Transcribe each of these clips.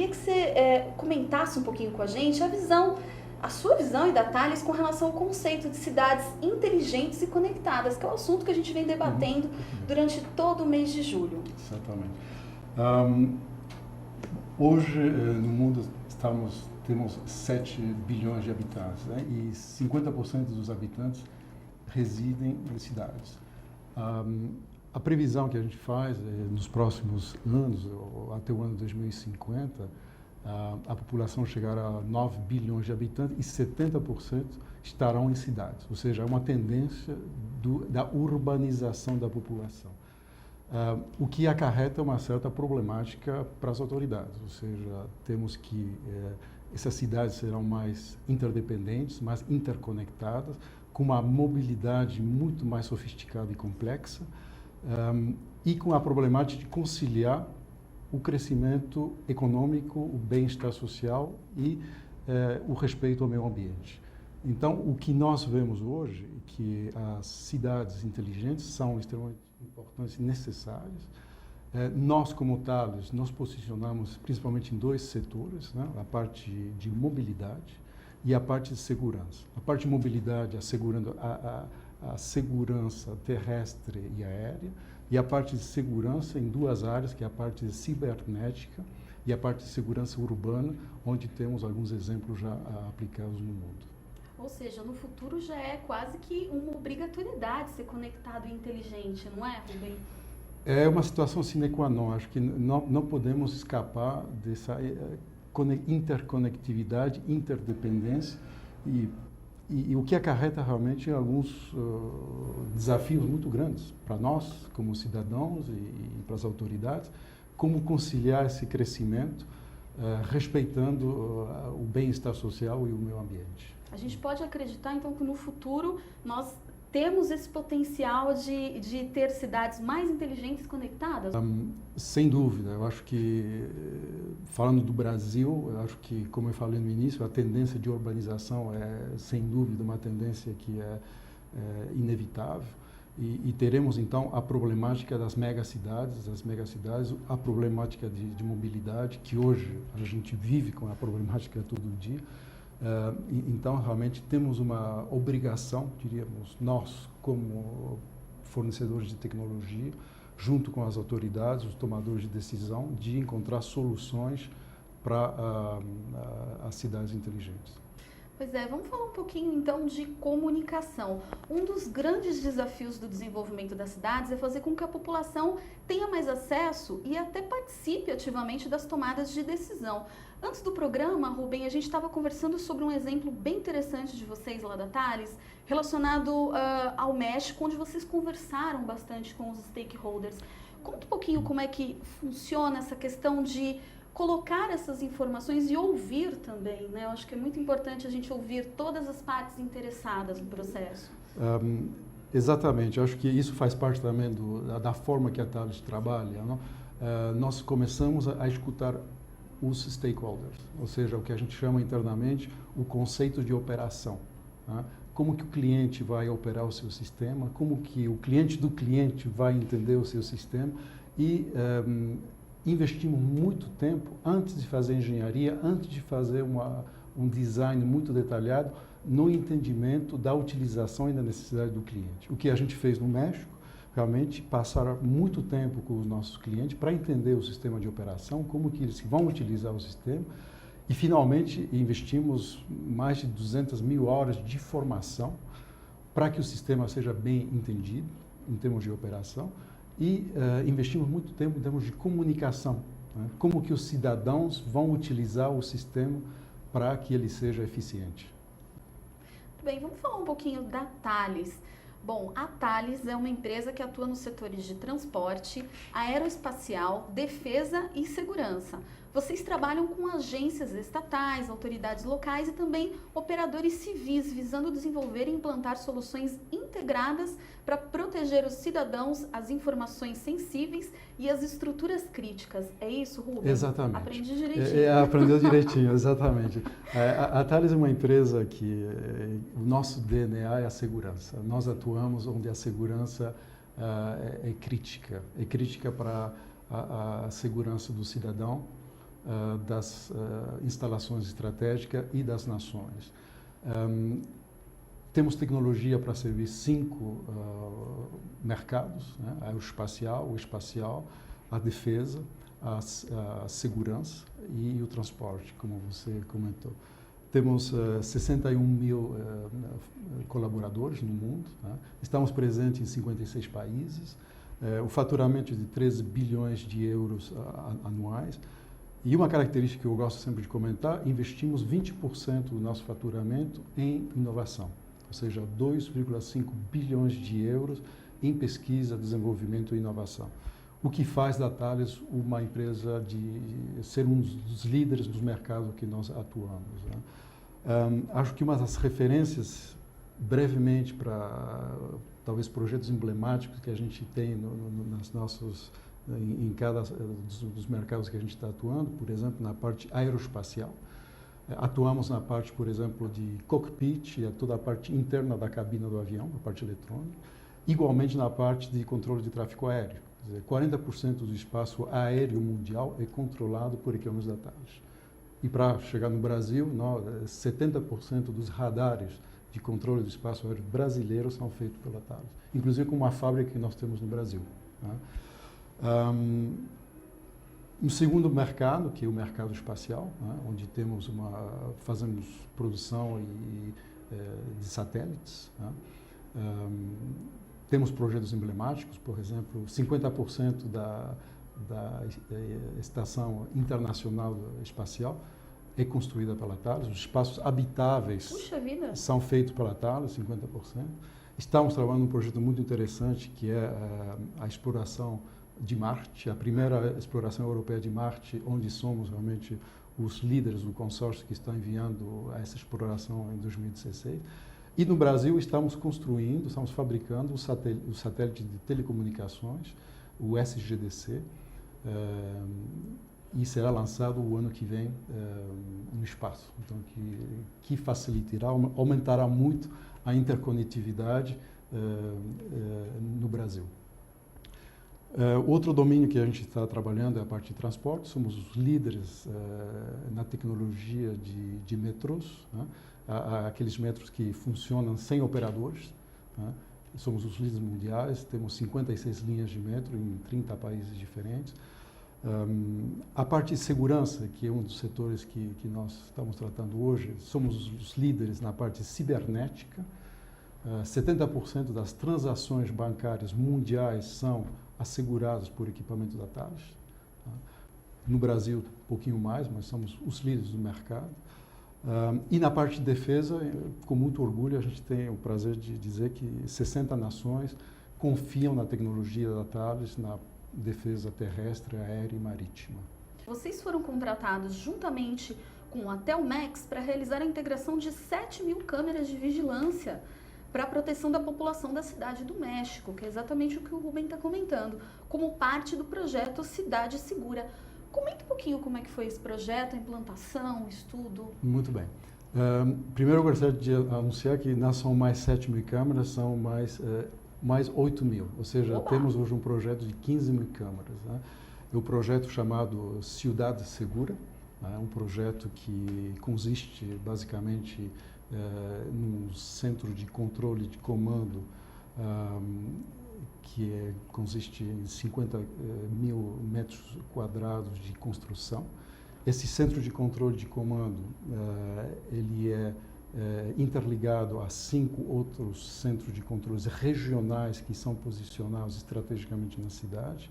queria que você comentasse um pouquinho com a gente a sua visão e da Thales com relação ao conceito de cidades inteligentes e conectadas, que é o assunto que a gente vem debatendo durante todo o mês de julho. Exatamente. Hoje, no mundo, temos 7 bilhões de habitantes, né? E 50% dos habitantes residem em cidades. A previsão que a gente faz nos próximos anos, até o ano 2050, a população chegará a 9 bilhões de habitantes e 70% estarão em cidades. Ou seja, é uma tendência da urbanização da população. O que acarreta uma certa problemática para as autoridades. Ou seja, temos que essas cidades serão mais interdependentes, mais interconectadas, com uma mobilidade muito mais sofisticada e complexa, e com a problemática de conciliar o crescimento econômico, o bem-estar social e o respeito ao meio ambiente. Então, o que nós vemos hoje é que as cidades inteligentes são extremamente importantes e necessárias. Nós, como Thales, nos posicionamos principalmente em 2 setores, né? A parte de mobilidade e a parte de segurança. A parte de mobilidade assegurando a segurança terrestre e aérea, e a parte de segurança em 2 áreas, que é a parte de cibernética e a parte de segurança urbana, onde temos alguns exemplos já aplicados no mundo. Ou seja, no futuro já é quase que uma obrigatoriedade ser conectado e inteligente, não é, Rubem? É uma situação sine qua non. Acho que não podemos escapar dessa interconectividade, interdependência e o que acarreta realmente alguns desafios muito grandes para nós, como cidadãos e para as autoridades, como conciliar esse crescimento respeitando o bem-estar social e o meio ambiente. A gente pode acreditar, então, que no futuro nós temos esse potencial de ter cidades mais inteligentes e conectadas? Sem dúvida. Eu acho que, falando do Brasil, eu acho que, como eu falei no início, a tendência de urbanização é, sem dúvida, uma tendência que é inevitável. E teremos, então, a problemática das megacidades, a problemática de mobilidade, que hoje a gente vive com a problemática todo dia. Então, realmente, temos uma obrigação, diríamos, nós, como fornecedores de tecnologia, junto com as autoridades, os tomadores de decisão, de encontrar soluções para as cidades inteligentes. Pois é, vamos falar um pouquinho então de comunicação. Um dos grandes desafios do desenvolvimento das cidades é fazer com que a população tenha mais acesso e até participe ativamente das tomadas de decisão. Antes do programa, Rubem, a gente estava conversando sobre um exemplo bem interessante de vocês lá da Thales, relacionado ao México, onde vocês conversaram bastante com os stakeholders. Conta um pouquinho como é que funciona essa questão de colocar essas informações e ouvir também, né? Eu acho que é muito importante a gente ouvir todas as partes interessadas no processo. Exatamente, eu acho que isso faz parte também da forma que a Thales trabalha, não? Nós começamos a escutar os stakeholders, ou seja, o que a gente chama internamente o conceito de operação, né? Como que o cliente vai operar o seu sistema, como que o cliente do cliente vai entender o seu sistema e investimos muito tempo antes de fazer engenharia, antes de fazer um design muito detalhado no entendimento da utilização e da necessidade do cliente. O que a gente fez no México, realmente passar muito tempo com os nossos clientes para entender o sistema de operação, como que eles vão utilizar o sistema e finalmente investimos mais de 200 mil horas de formação para que o sistema seja bem entendido em termos de operação. E investimos muito tempo em termos de comunicação, né? Como que os cidadãos vão utilizar o sistema para que ele seja eficiente. Muito bem, vamos falar um pouquinho da Thales. Bom, a Thales é uma empresa que atua nos setores de transporte, aeroespacial, defesa e segurança. Vocês trabalham com agências estatais, autoridades locais e também operadores civis, visando desenvolver e implantar soluções integradas para proteger os cidadãos, as informações sensíveis e as estruturas críticas. É isso, Rubem? Exatamente. Aprendi direitinho. Aprendeu direitinho, exatamente. A Thales é uma empresa que o nosso DNA é a segurança. Nós atuamos onde a segurança é crítica para a segurança do cidadão, das instalações estratégicas e das nações. Temos tecnologia para servir 5 mercados, né? Aeroespacial, o espacial, a defesa, a segurança e o transporte, como você comentou. Temos 61 mil colaboradores no mundo, né? Estamos presentes em 56 países, o faturamento de 13 bilhões de euros anuais. E uma característica que eu gosto sempre de comentar, investimos 20% do nosso faturamento em inovação, ou seja, 2,5 bilhões de euros em pesquisa, desenvolvimento e inovação. O que faz da Thales uma empresa de ser um dos líderes dos mercados que nós atuamos, né? Acho que uma das referências, brevemente, para talvez projetos emblemáticos que a gente tem nas nossos, em cada dos mercados que a gente está atuando, por exemplo, na parte aeroespacial. Atuamos na parte, por exemplo, de cockpit, toda a parte interna da cabina do avião, a parte eletrônica. Igualmente na parte de controle de tráfego aéreo. Quer dizer, 40% do espaço aéreo mundial é controlado por equipamentos da Thales. E para chegar no Brasil, 70% dos radares de controle do espaço aéreo brasileiro são feitos pela Thales, inclusive com uma fábrica que nós temos no Brasil, né? Um segundo mercado, que é o mercado espacial, né? Onde fazemos produção de satélites, né? Temos projetos emblemáticos, por exemplo, 50% da Estação Internacional Espacial é construída pela Thales, os espaços habitáveis são feitos pela Thales, 50%. Estamos trabalhando num projeto muito interessante, que é a exploração de Marte, a primeira exploração europeia de Marte, onde somos realmente os líderes do consórcio que está enviando essa exploração em 2016. E no Brasil estamos fabricando o satélite de telecomunicações, o SGDC, e será lançado o ano que vem no espaço. Então, que facilitará, aumentará muito a interconectividade no Brasil. Outro domínio que a gente está trabalhando é a parte de transporte. Somos os líderes na tecnologia de metrôs, né? Aqueles metrôs que funcionam sem operadores, né? Somos os líderes mundiais, temos 56 linhas de metro em 30 países diferentes. A parte de segurança, que é um dos setores que nós estamos tratando hoje, somos os líderes na parte cibernética. 70% das transações bancárias mundiais são asseguradas por equipamento da Thales. No Brasil, um pouquinho mais, mas somos os líderes do mercado. E na parte de defesa, com muito orgulho, a gente tem o prazer de dizer que 60 nações confiam na tecnologia da Thales, na defesa terrestre, aérea e marítima. Vocês foram contratados juntamente com a Telmex para realizar a integração de 7.000 câmeras de vigilância para a proteção da população da Cidade do México, que é exatamente o que o Rubem está comentando, como parte do projeto Cidade Segura. Comenta um pouquinho como é que foi esse projeto, a implantação, o estudo. Muito bem. Primeiro eu gostaria de anunciar que não são mais 7.000 câmeras, são mais 8.000. Ou seja, temos hoje um projeto de 15.000 câmeras, né? É um projeto chamado Cidade Segura, né? Um projeto que consiste basicamente num centro de controle de comando que consiste em 50.000 metros quadrados de construção. Esse centro de controle de comando ele é interligado a 5 outros centros de controles regionais que são posicionados estrategicamente na cidade.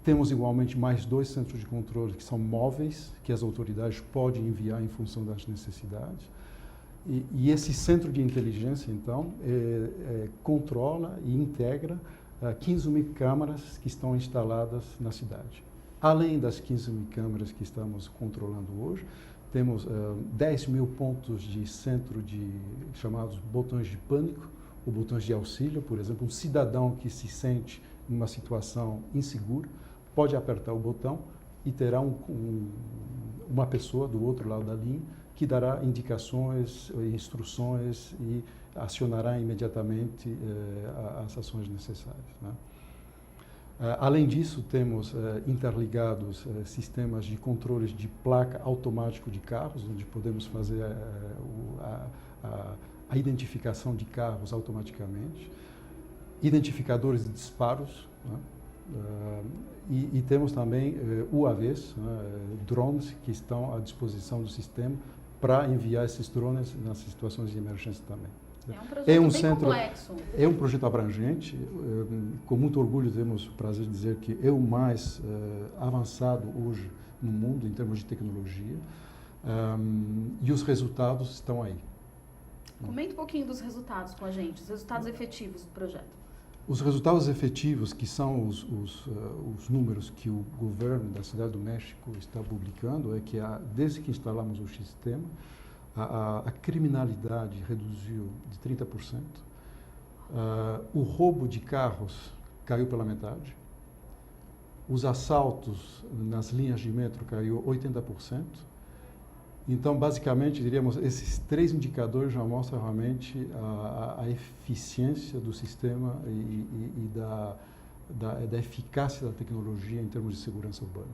Temos igualmente mais 2 centros de controle que são móveis, que as autoridades podem enviar em função das necessidades. E esse centro de inteligência, então, controla e integra 15.000 câmaras que estão instaladas na cidade. Além das 15.000 câmaras que estamos controlando hoje, temos 10.000 pontos de centro de chamados botões de pânico, ou botões de auxílio. Por exemplo, um cidadão que se sente em uma situação insegura pode apertar o botão e terá uma pessoa do outro lado da linha que dará indicações, instruções e acionará imediatamente as ações necessárias, né? Além disso, temos interligados sistemas de controles de placa automático de carros, onde podemos fazer a identificação de carros automaticamente, identificadores de disparos, né? E temos também UAVs, né? Drones que estão à disposição do sistema para enviar esses drones nas situações de emergência também. É um projeto bem complexo. É um projeto abrangente. Com muito orgulho temos o prazer de dizer que é o mais avançado hoje no mundo em termos de tecnologia. E os resultados estão aí. Comenta um pouquinho dos resultados com a gente, os resultados efetivos do projeto. Os resultados efetivos, que são os números que o governo da Cidade do México está publicando, é que desde que instalamos o sistema, a criminalidade reduziu de 30%, o roubo de carros caiu pela metade, os assaltos nas linhas de metro caiu 80%. Então, basicamente, diríamos, esses 3 indicadores já mostram realmente a eficiência do sistema e da eficácia da tecnologia em termos de segurança urbana.